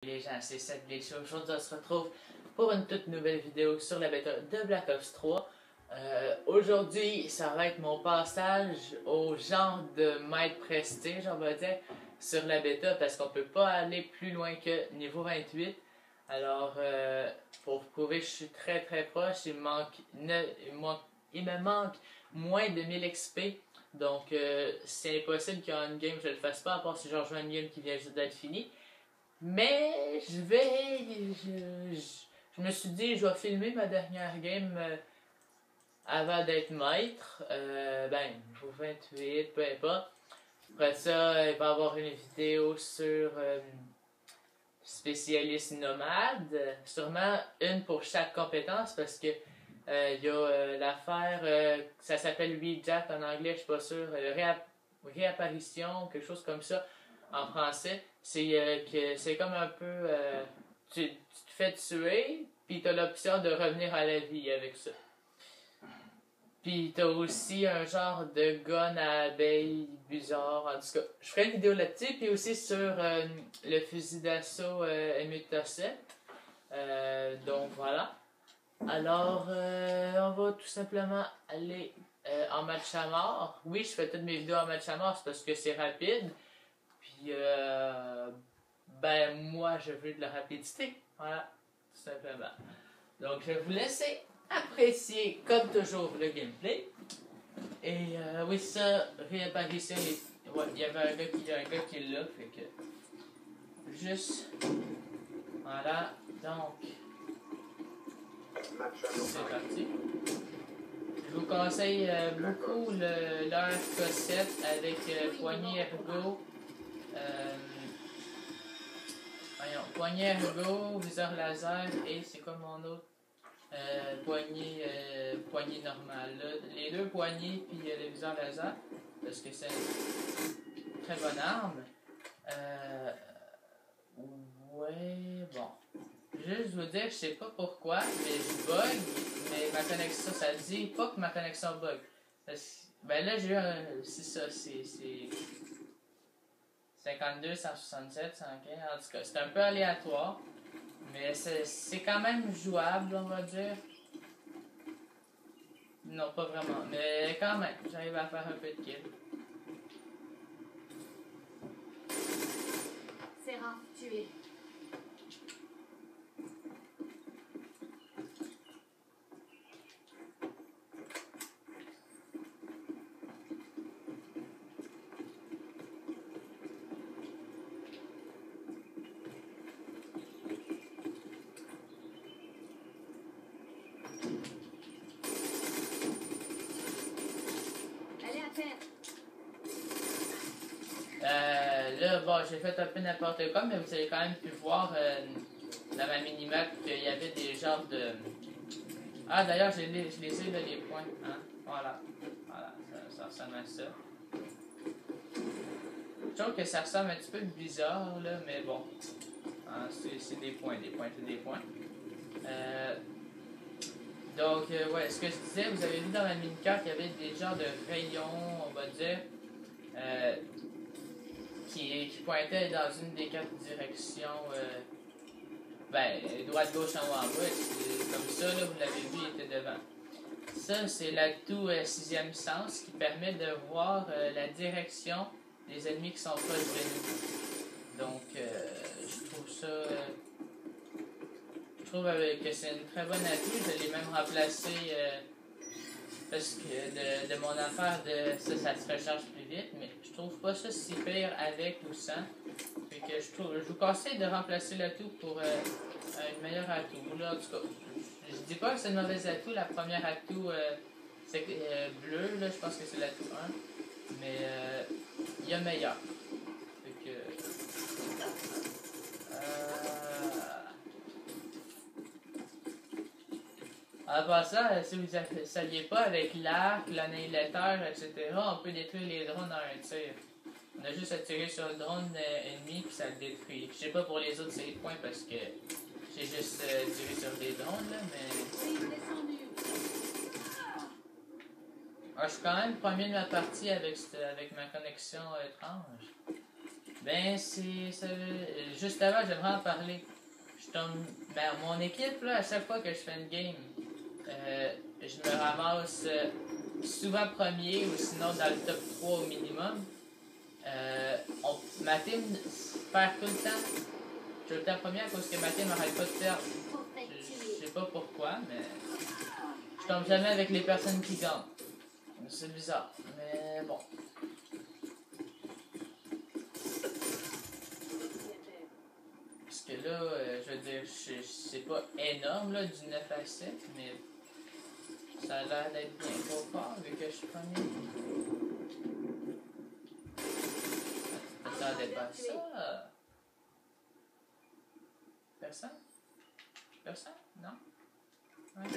Les gens, c'est cette Glitch. Aujourd'hui, on se retrouve pour une toute nouvelle vidéo sur la bêta de Black Ops 3. Aujourd'hui, ça va être mon passage au genre de maître prestige, on va dire, sur la bêta, parce qu'on peut pas aller plus loin que niveau 28. Alors, pour vous prouver que je suis très proche, il me manque moins de 1000 XP. Donc, c'est impossible qu'en une game je le fasse pas, à part si je rejoins une game qui vient juste d'être finie. Mais je me suis dit, je vais filmer ma dernière game avant d'être maître. Niveau 28, peu importe. Après ça, il va y avoir une vidéo sur spécialiste nomade. Sûrement une pour chaque compétence parce que il y a l'affaire, ça s'appelle Rejack en anglais, je suis pas sûr. Réapparition, quelque chose comme ça en français. C'est que c'est comme un peu tu te fais tuer, puis t'as l'option de revenir à la vie avec ça. Puis t'as aussi un genre de gun à abeilles bizarre. En tout cas, je ferai une vidéo là-dessus, puis aussi sur le fusil d'assaut M8A7. Donc voilà. Alors, on va tout simplement aller en match à mort. Oui, je fais toutes mes vidéos en match à mort, c'est parce que c'est rapide. Puis, moi, je veux de la rapidité. Voilà, tout simplement. Donc, je vais vous laisser apprécier, comme toujours, le gameplay. Et, oui, ça, réapparition. Ouais, il y avait un gars qui est là, fait que. Juste. Voilà, donc. C'est parti. Je vous conseille beaucoup leur cassette avec poignée ergo. Poignée ergo, viseur laser et c'est comme mon autre poignée normale. Là. Les deux poignées puis le viseur laser parce que c'est une très bonne arme. Ouais, bon. Juste vous dire, je sais pas pourquoi, mais je bug, mais ma connexion, ça dit pas que ma connexion bug. Ben là, j'ai eu un. C'est ça, c'est 52, 167, 115. En tout cas, c'est un peu aléatoire, mais c'est quand même jouable, on va dire. Non, pas vraiment, mais quand même, j'arrive à faire un peu de kill. C'est rare, tué. Là, bon, j'ai fait un peu n'importe quoi, mais vous avez quand même pu voir dans ma minimap qu'il y avait des genres de... Ah, d'ailleurs, je les ai, là, les points. Hein? Voilà, ça ressemble à ça. Je trouve que ça ressemble un petit peu bizarre, là, mais bon. Hein, c'est des points, c'est des points. Donc, ouais, ce que je disais, vous avez vu dans ma mini-carte qu'il y avait des genres de rayons, on va dire, qui pointait dans une des quatre directions, droite, gauche, en haut, en bas. Comme ça, là, vous l'avez vu, il était devant. Ça, c'est l'atout sixième sens qui permet de voir la direction des ennemis qui sont proches de nous. Donc, je trouve ça... je trouve que c'est une très bonne atout. Je l'ai même remplacé... parce que de mon affaire de ça se recharge plus vite, mais je trouve pas ça si pire avec ou sans. Fait que je vous conseille de remplacer l'atout pour une meilleure atout. Là, en tout cas, je dis pas que c'est une mauvaise atout. La première atout c'est bleu, là, je pense que c'est l'atout 1. Mais il y a meilleur. Fait que. En passant, si vous ne saviez pas, avec l'arc, l'annihilateur, etc., on peut détruire les drones en un tir. On a juste à tirer sur le drone ennemi puis ça le détruit. Je sais pas pour les autres c'est points parce que j'ai juste tiré sur des drones là, mais. Alors, je suis quand même premier de ma partie avec ma connexion étrange. Ben, juste avant, j'aimerais en parler. Ben, mon équipe, là, à chaque fois que je fais une game, je me ramasse souvent premier ou sinon dans le top 3 au minimum. Ma team perd tout le temps. Je suis tout le temps premier à cause que ma team n'arrête pas de perdre. Je sais pas pourquoi, mais je tombe jamais avec les personnes qui gagnent. C'est bizarre, mais bon. Parce que là, je veux dire, c'est pas énorme là, du 9 à 7, mais ça a l'air d'être bien trop fort vu que je suis premier. Attendez pas ça. Personne? Personne? Non? Ouais.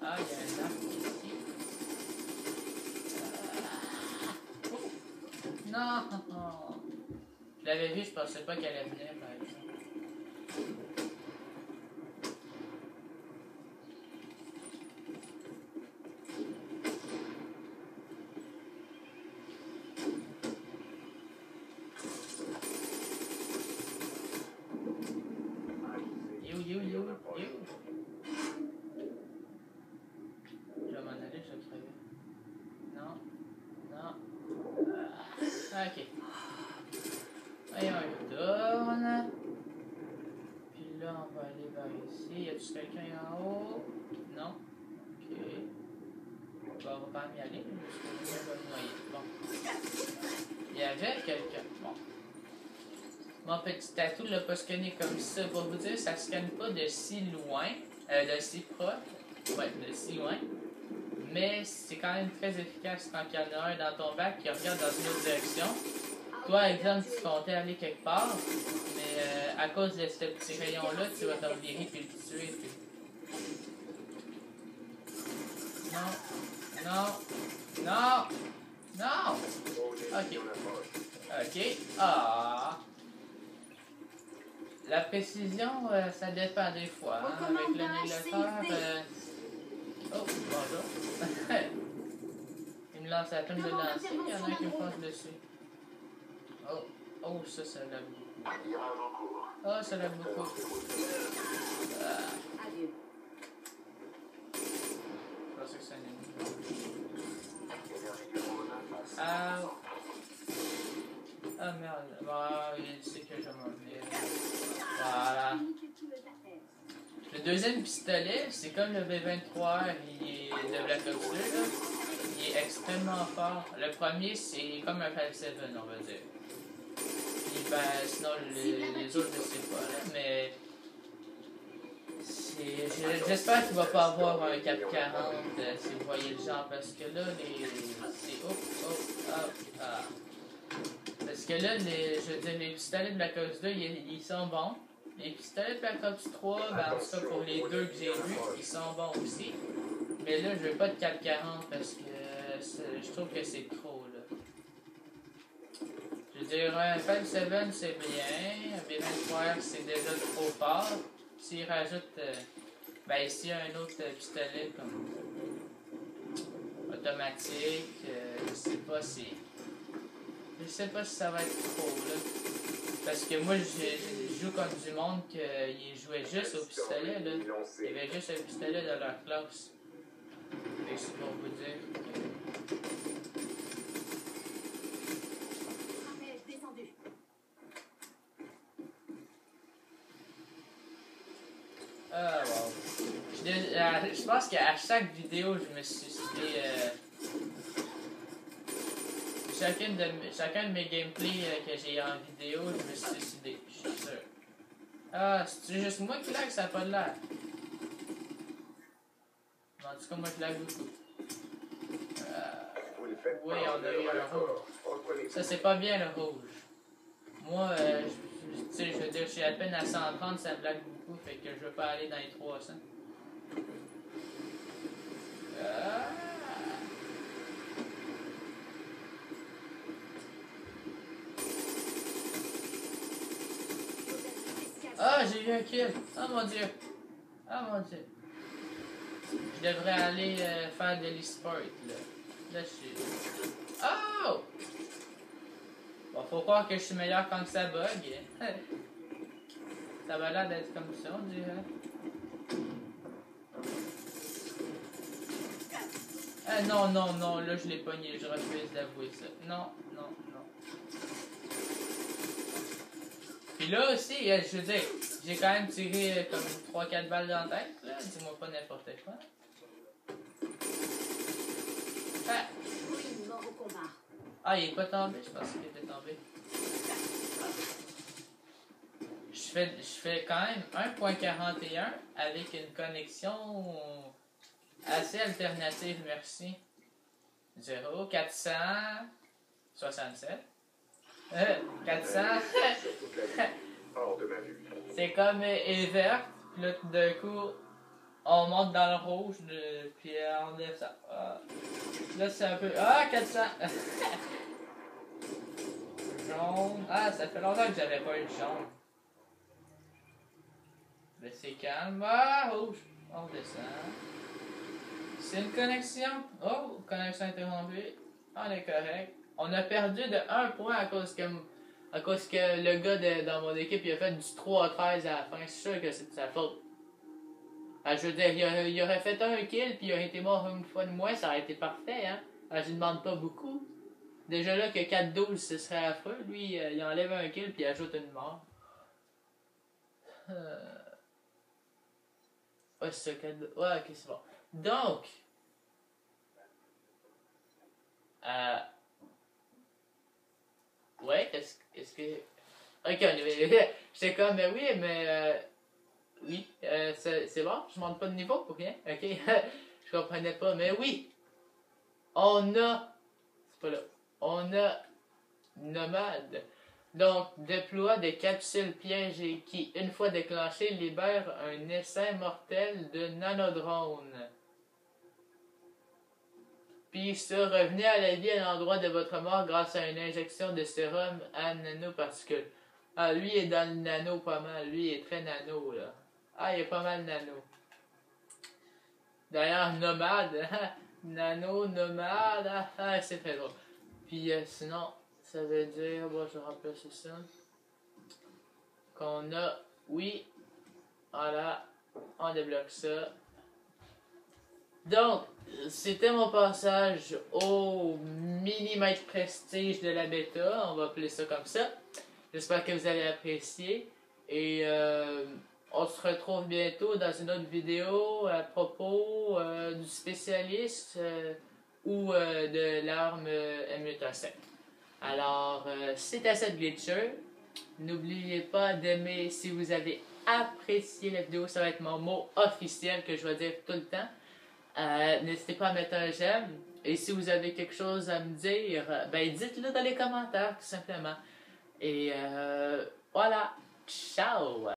Ah, il y a un arc ici. Non! Je l'avais vu, je pensais pas qu'elle allait venir, par exemple. Je vais m'en aller, je vais crever. Non. Non. Ah, ok. Voyons, on retourne. Puis là, on va aller vers ici. Y a-tu quelqu'un en haut? Non. Ok. Bon, on va pas y aller, parce que je vais me noyer. Bon. Il y avait quelqu'un. Bon. Mon petit tatou l'a pas scanné comme ça. Pour vous dire, ça scanne pas de si loin. De si proche. Ouais, de si loin. Mais c'est quand même très efficace quand il y en a un dans ton bac qui regarde dans une autre direction. Toi, exemple, tu comptais aller quelque part, mais à cause de ce petit rayon-là, tu vas t'en virer puis le tuer. Puis... Non, non, non, non! Ok. Ok. Ah! La précision, ça dépend des fois. Hein, avec le négociateur. Oh, bonjour. Il me lance la peine de lancer, il y en a un qui me passe dessus. Oh, oh, ça l'a beaucoup. Oh, ça l'a beaucoup. Je pensais que c'est un ennemi. Ah. Ah merde. Bah, il sait que je m'en vais. Voilà. Le deuxième pistolet, c'est comme le B23 de Black Ops 2, là. Il est extrêmement fort. Le premier, c'est comme un 5-7, on va dire. Puis, ben, sinon, les autres, je sais pas, là, mais... J'espère qu'il va pas avoir un cap 40 si vous voyez le genre, parce que là, c'est... Parce que là, je veux dire, les pistolets de Black Ops 2, ils sont bons. Les pistolets de Black Ops 3, ben, en tout cas pour les deux que j'ai vus, ils sont bons aussi. Mais là, je veux pas de cap 40 parce que je trouve que c'est trop, là. Je veux dire, un Fan 7 c'est bien, un B23 c'est déjà trop fort. S'il rajoute, ben ici un autre pistolet comme automatique, je sais pas si ça va être trop, là. Parce que moi, je joue comme du monde qui jouait juste au pistolet, là. Il y avait juste un pistolet dans leur classe. Et c'est pour vous dire que... Ah, wow. Je pense qu'à chaque vidéo, je me suis cité... chacun de mes gameplays que j'ai en vidéo, je me suis suicidé, je suis sûr. Ah, c'est juste moi qui lag, ça n'a pas de l'air. En tout cas, moi je lag beaucoup. Oui, on a eu un rouge. Ça, c'est pas bien le rouge. Moi, tu sais, je veux dire, je suis à peine à 130, ça me lag beaucoup, fait que je veux pas aller dans les 300. Ah, j'ai eu un kill. Oh mon dieu. Oh mon dieu. Je devrais aller faire de l'e-sport, là. Là, je suis... Oh! Bon, faut croire que je suis meilleur quand ça bug. Ça va l'air d'être comme ça, on dirait. Ah non, non, non, là je l'ai pogné, je refuse d'avouer ça. Non, non, non. Puis là aussi, je veux dire, j'ai quand même tiré comme 3-4 balles dans la tête, là. Dis-moi pas n'importe quoi. Ah! Ah, il est pas tombé, je pensais qu'il était tombé. Je fais quand même 1.41 avec une connexion assez alternative, merci. 0, 467. 400. C'est comme verte, puis là tout d'un coup, on monte dans le rouge, puis on descend. Là c'est un peu. Ah, 400! Jaune. Ah, ça fait longtemps que j'avais pas eu de jaune. Mais c'est calme. Ah, rouge. On descend. C'est une connexion. Oh, connexion interrompue. On est correct. On a perdu de 1 point à cause que le gars dans mon équipe il a fait du 3-13 à la fin. C'est sûr que c'est de sa faute. Ah, je veux dire, il aurait fait un kill puis il aurait été mort une fois de moins, ça aurait été parfait, hein. Ah, je lui demande pas beaucoup. Déjà là que 4-12 ce serait affreux. Lui, il enlève un kill puis il ajoute une mort. Ouais, c'est ça, 4-12. Ouais, ok, c'est bon. Donc, ouais, est-ce que... Ok, j'étais comme, mais oui, mais... oui, c'est bon, je monte pas de niveau pour rien, ok? Je comprenais pas, mais oui, on a... C'est pas là. On a Nomade. Donc, déploie des capsules pièges et qui, une fois déclenchées, libèrent un essaim mortel de nanodrone. Puis ça, revenez à la vie à l'endroit de votre mort grâce à une injection de sérum à nanoparticules. Ah, lui est dans le nano pas mal. Lui est très nano, là. Ah, il est pas mal nano. D'ailleurs, nomade. Nano, nomade. Ah, c'est très drôle. Puis sinon, ça veut dire... Bon, je vais remplacer ça. Qu'on a... Oui. Voilà. On débloque ça. Donc, c'était mon passage au millimètre prestige de la bêta, on va appeler ça comme ça. J'espère que vous allez apprécier et on se retrouve bientôt dans une autre vidéo à propos du spécialiste ou de l'arme M8A7. Alors, c'était cette Glitcher. N'oubliez pas d'aimer si vous avez apprécié la vidéo, ça va être mon mot officiel que je vais dire tout le temps. N'hésitez pas à mettre un j'aime. Et si vous avez quelque chose à me dire, ben dites-le dans les commentaires, tout simplement. Et voilà. Ciao!